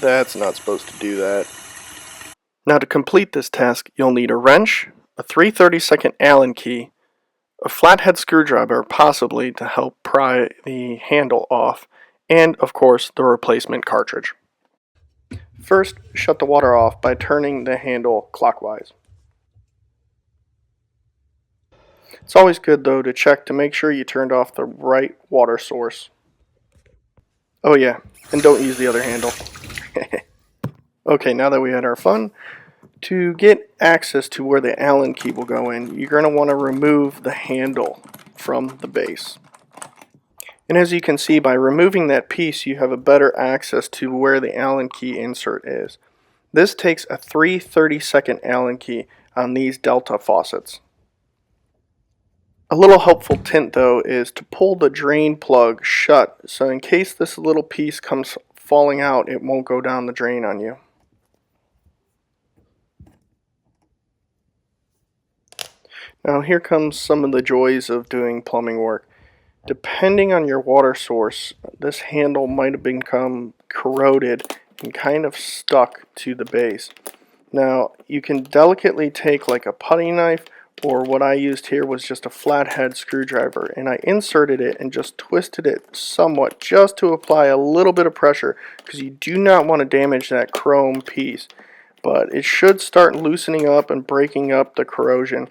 That's not supposed to do that. Now to complete this task, you'll need a wrench, a 3/32 Allen key, a flathead screwdriver possibly to help pry the handle off, and of course the replacement cartridge. First, shut the water off by turning the handle clockwise. It's always good though to check to make sure you turned off the right water source. Oh yeah, and don't use the other handle. Okay, now that we had our fun, to get access to where the Allen key will go in, you're going to want to remove the handle from the base. And as you can see, by removing that piece, you have a better access to where the Allen key insert is. This takes a 3/32 Allen key on these Delta faucets. A little helpful tint though is to pull the drain plug shut, so in case this little piece comes falling out, it won't go down the drain on you. Now here comes some of the joys of doing plumbing work. Depending on your water source, this handle might have become corroded and kind of stuck to the base. Now you can delicately take like a putty knife, or what I used here was just a flathead screwdriver, and I inserted it and just twisted it somewhat just to apply a little bit of pressure, because you do not want to damage that chrome piece, but it should start loosening up and breaking up the corrosion.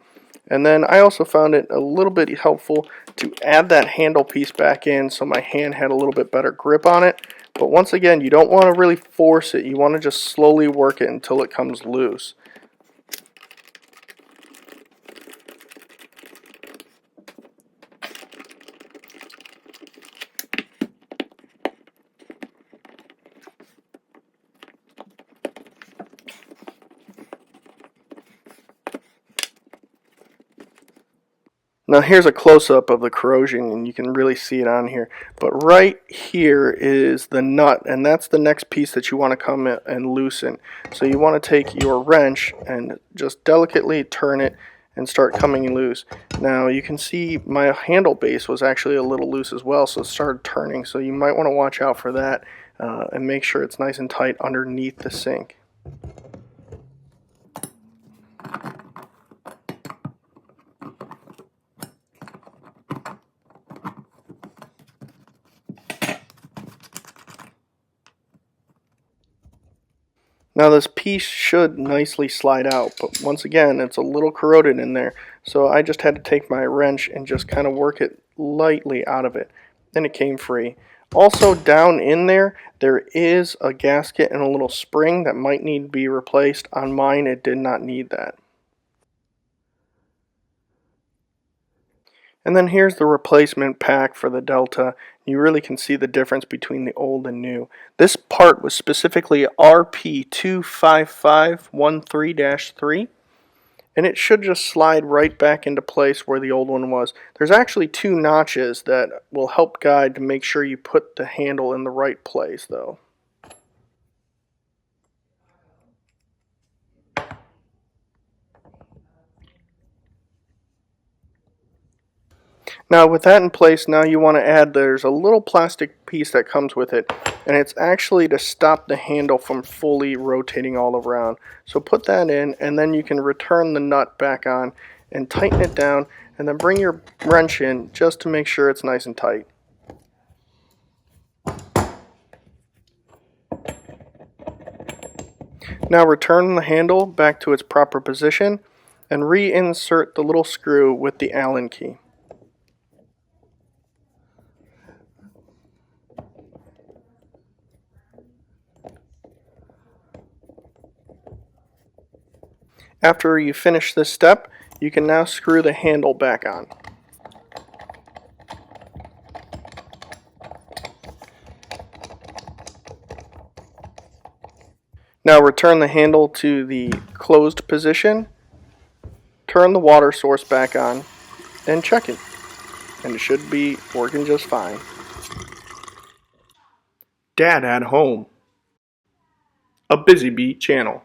And then I also found it a little bit helpful to add that handle piece back in so my hand had a little bit better grip on it. But once again, you don't want to really force it. You want to just slowly work it until it comes loose. Now here's a close-up of the corrosion, and you can really see it on here. But right here is the nut, and that's the next piece that you want to come in and loosen. So you want to take your wrench and just delicately turn it and start coming loose. Now you can see my handle base was actually a little loose as well, so it started turning. So you might want to watch out for that and make sure it's nice and tight underneath the sink. Now this piece should nicely slide out, but once again it's a little corroded in there, so I just had to take my wrench and just kind of work it lightly out of it, and it came free. Also down in there, there is a gasket and a little spring that might need to be replaced. On mine it did not need that. And then here's the replacement pack for the Delta. You really can see the difference between the old and new. This part was specifically RP25513-3, and it should just slide right back into place where the old one was. There's actually two notches that will help guide to make sure you put the handle in the right place though. Now with that in place, now you want to add, there's a little plastic piece that comes with it, and it's actually to stop the handle from fully rotating all around. So put that in, and then you can return the nut back on and tighten it down, and then bring your wrench in just to make sure it's nice and tight. Now return the handle back to its proper position and reinsert the little screw with the Allen key. After you finish this step, you can now screw the handle back on. Now return the handle to the closed position, turn the water source back on, and check it. And it should be working just fine. Dad at Home, a Busy Bee channel.